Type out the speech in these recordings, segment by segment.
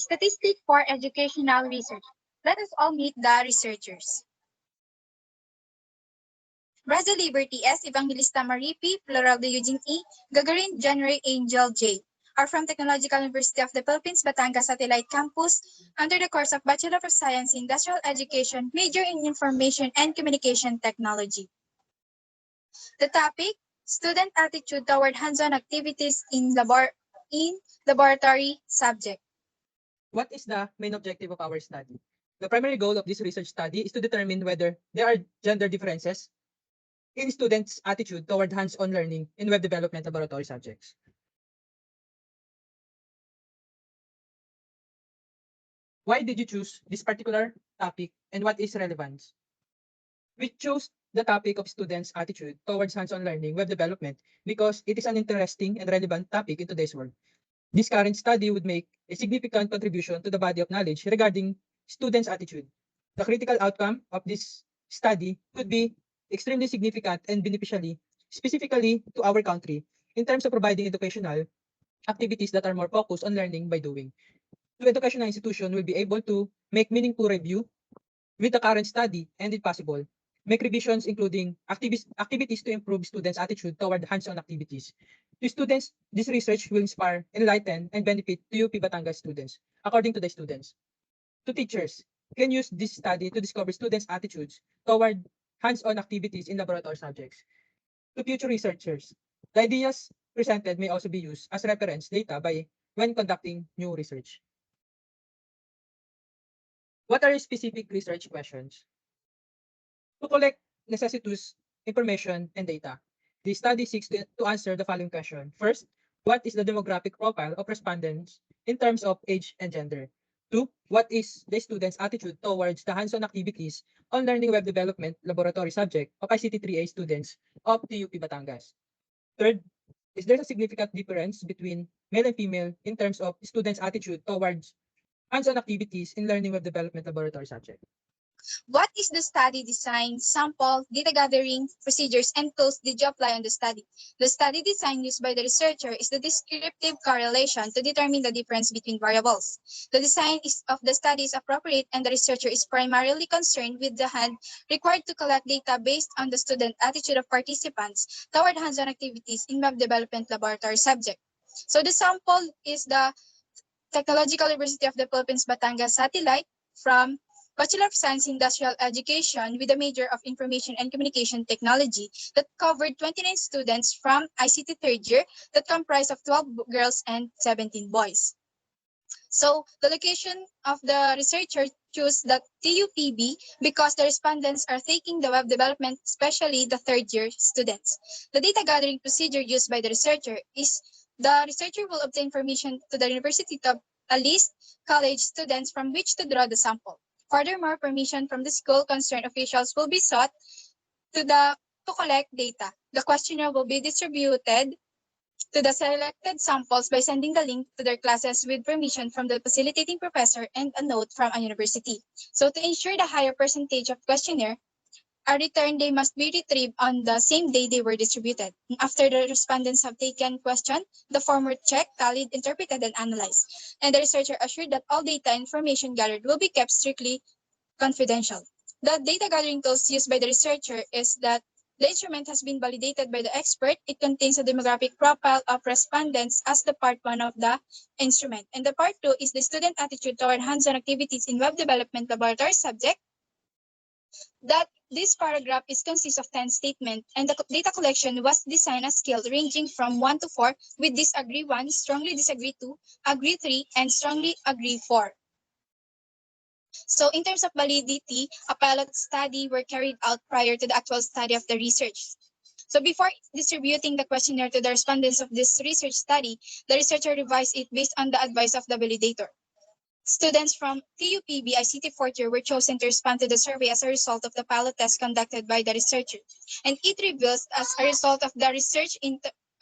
Statistic for educational research. Let us all meet the researchers. Brazil Liberty S. Evangelista Marie P. Plural de Eugene E. Gagarin January Angel J. Are from Technological University of the Philippines, Batangas Satellite Campus, under the course of Bachelor of Science in Industrial Education, major in Information and Communication Technology. The topic, student attitude toward hands-on activities in laboratory subject. What is the main objective of our study? The primary goal of this research study is to determine whether there are gender differences in students' attitude toward hands-on learning in web development laboratory subjects. Why did you choose this particular topic and what is relevance? We chose the topic of students' attitude towards hands-on learning web development because it is an interesting and relevant topic in today's world. This current study would make a significant contribution to the body of knowledge regarding students' attitude. The critical outcome of this study could be extremely significant and beneficially, specifically to our country, in terms of providing educational activities that are more focused on learning by doing. The educational institution will be able to make meaningful review with the current study and, if possible, make revisions including activities to improve students' attitude toward hands-on activities. To students, this research will inspire, enlighten, and benefit to UP Batangas students, according to the students. To teachers, can use this study to discover students' attitudes toward hands-on activities in laboratory subjects. To future researchers, the ideas presented may also be used as reference data when conducting new research. What are specific research questions? To collect necessitous information and data, the study seeks to answer the following question. First, what is the demographic profile of respondents in terms of age and gender? Two, what is the student's attitude towards the hands-on activities on learning web development laboratory subject of ICT-3A students of TUP Batangas? Third, is there a significant difference between male and female in terms of students' attitude towards hands-on activities in learning web development laboratory subject? What is the study design, sample, data gathering, procedures, and tools did you apply on the study? The study design used by the researcher is the descriptive correlation to determine the difference between variables. The design of the study is appropriate and the researcher is primarily concerned with the hand required to collect data based on the student attitude of participants toward hands-on activities in web development laboratory subject. So the sample is the Technological University of the Philippines, Batangas Satellite from Bachelor of Science in Industrial Education with a major of Information and Communication Technology that covered 29 students from ICT third year that comprised of 12 girls and 17 boys. So the location of the researcher chose the TUPB because the respondents are taking the web development, especially the third year students. The data gathering procedure used by the researcher is the researcher will obtain permission to the university to a list college students from which to draw the sample. Furthermore, permission from the school concerned officials will be sought to collect data. The questionnaire will be distributed to the selected samples by sending the link to their classes with permission from the facilitating professor and a note from a university. So to ensure the higher percentage of questionnaire are returned, they must be retrieved on the same day they were distributed. After the respondents have taken question, the form were checked, tallied, interpreted, and analyzed. And the researcher assured that all data and information gathered will be kept strictly confidential. The data gathering tools used by the researcher is that the instrument has been validated by the expert. It contains a demographic profile of respondents as the part 1 of the instrument. And the part 2 is the student attitude toward hands-on activities in web development laboratory subject. That this paragraph is consists of 10 statements, and the data collection was designed as scale ranging from 1 to 4, with disagree 1, strongly disagree 2, agree 3, and strongly agree 4. So in terms of validity, a pilot study were carried out prior to the actual study of the research. So before distributing the questionnaire to the respondents of this research study, the researcher revised it based on the advice of the validator. Students from TUPB ICT fourth year were chosen to respond to the survey as a result of the pilot test conducted by the researcher. And it reveals as a result of the research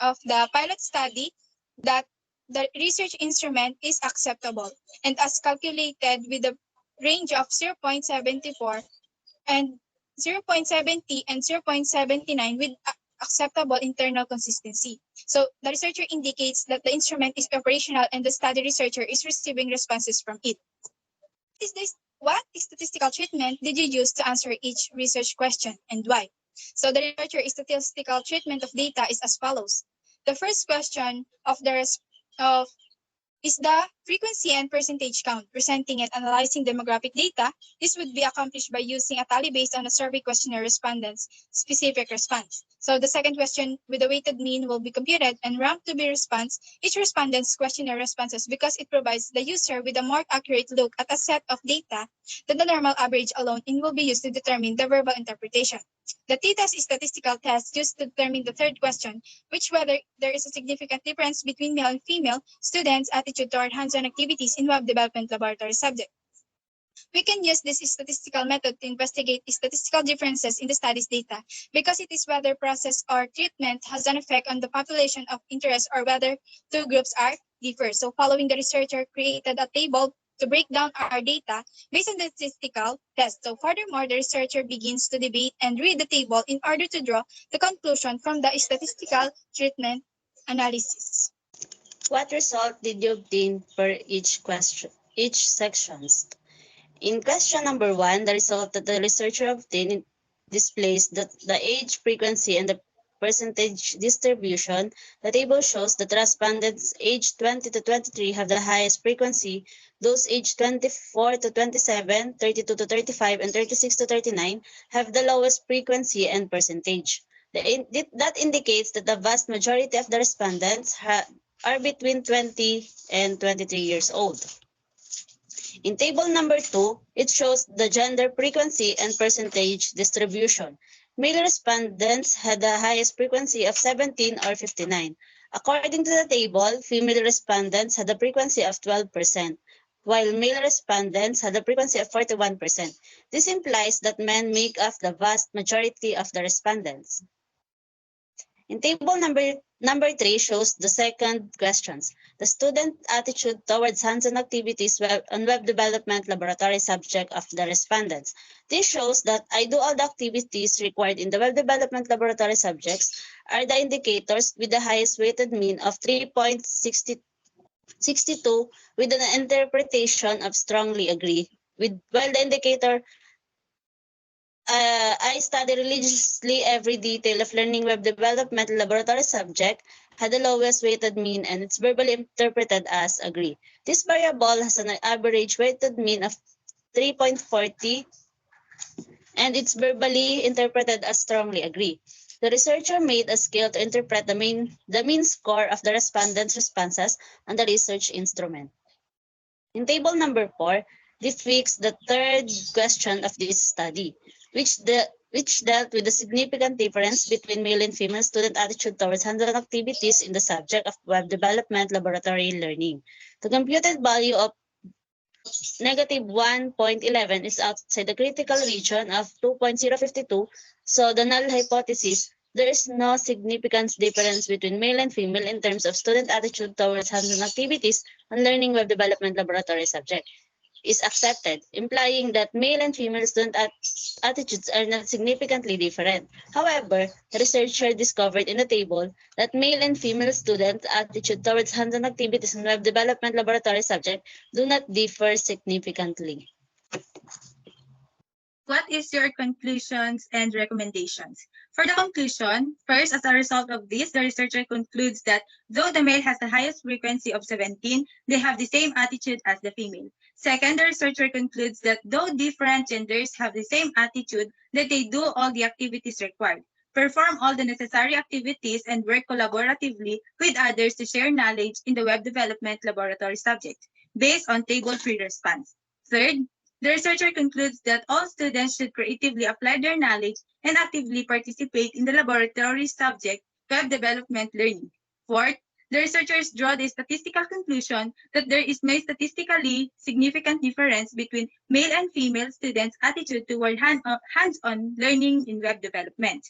of the pilot study that the research instrument is acceptable and as calculated with the range of 0.74 and 0.70 and 0.79 with acceptable internal consistency. So the researcher indicates that the instrument is operational and the study researcher is receiving responses from it. What statistical treatment did you use to answer each research question and why? So the researcher statistical treatment of data is as follows. The first question is the frequency and percentage count, presenting and analyzing demographic data. This would be accomplished by using a tally based on a survey questionnaire respondents' specific response. So the second question with a weighted mean will be computed and ranked to be response each respondent's questionnaire responses because it provides the user with a more accurate look at a set of data than the normal average alone and will be used to determine the verbal interpretation. The t-test is statistical test used to determine the third question, which whether there is a significant difference between male and female students' attitude toward hands-on activities in web development laboratory subject. We can use this statistical method to investigate statistical differences in the study's data because it is whether process or treatment has an effect on the population of interest or whether two groups are differ. So following the researcher created a table to break down our data based on the statistical test. So furthermore, the researcher begins to debate and read the table in order to draw the conclusion from the statistical treatment analysis. What result did you obtain for each question, each sections? In question number 1, the result that the researcher obtained displays that the age, frequency, and the percentage distribution. The table shows that respondents aged 20 to 23 have the highest frequency. Those aged 24 to 27, 32 to 35, and 36 to 39 have the lowest frequency and percentage. That indicates that the vast majority of the respondents are between 20 and 23 years old. In table number 2, it shows the gender frequency and percentage distribution. Male respondents had the highest frequency of 17 or 59. According to the table, female respondents had a frequency of 12%, while male respondents had a frequency of 41%. This implies that men make up the vast majority of the respondents. In table number 3 shows the second questions. The student attitude towards hands-on activities on web development laboratory subject of the respondents. This shows that I do all the activities required in the web development laboratory subjects are the indicators with the highest weighted mean of 3.62 with an interpretation of strongly agree. While the indicator I study religiously every detail of learning web development laboratory subject had the lowest weighted mean and it's verbally interpreted as agree. This variable has an average weighted mean of 3.40 and it's verbally interpreted as strongly agree. The researcher made a scale to interpret the mean score of the respondents' responses on the research instrument. In table number 4, depicts the third question of this study, which dealt with the significant difference between male and female student attitude towards hands-on activities in the subject of web development laboratory learning. The computed value of negative 1.11 is outside the critical region of 2.052, so the null hypothesis, there is no significant difference between male and female in terms of student attitude towards hands-on activities and learning web development laboratory subject is accepted, implying that male and female student attitudes are not significantly different. However, the researcher discovered in the table that male and female student attitude towards hands-on activities in web development laboratory subject do not differ significantly. What is your conclusions and recommendations? For the conclusion, first, as a result of this, the researcher concludes that though the male has the highest frequency of 17, they have the same attitude as the female. Second, the researcher concludes that though different genders have the same attitude, that they do all the activities required, perform all the necessary activities, and work collaboratively with others to share knowledge in the web development laboratory subject, based on table 3 response. Third, the researcher concludes that all students should creatively apply their knowledge and actively participate in the laboratory subject web development learning. Fourth, the researchers draw the statistical conclusion that there is no statistically significant difference between male and female students' attitude toward hands-on learning in web development.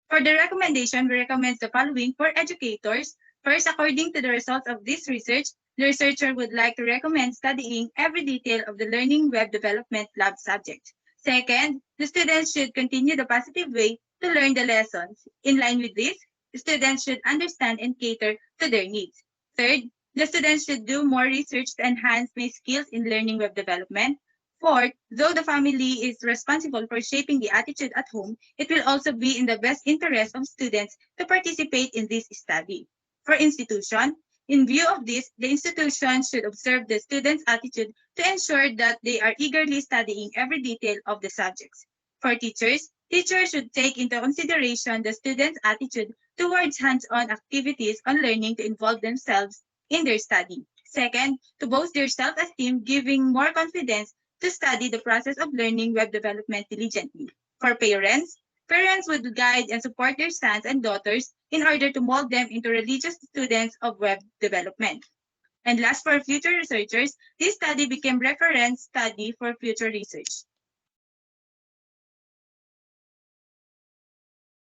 For the recommendation, we recommend the following for educators. First, according to the results of this research, the researcher would like to recommend studying every detail of the learning web development lab subject. Second, the students should continue the positive way to learn the lessons. In line with this, students should understand and cater to their needs. Third, the students should do more research to enhance my skills in learning web development. Fourth, though the family is responsible for shaping the attitude at home, it will also be in the best interest of students to participate in this study. For institution, in view of this, the institution should observe the students' attitude to ensure that they are eagerly studying every detail of the subjects. For teachers, teachers should take into consideration the students' attitude towards hands-on activities on learning to involve themselves in their study. Second, to boost their self-esteem, giving more confidence to study the process of learning web development diligently. For parents, parents would guide and support their sons and daughters in order to mold them into religious students of web development. And last, for future researchers, this study became reference study for future research.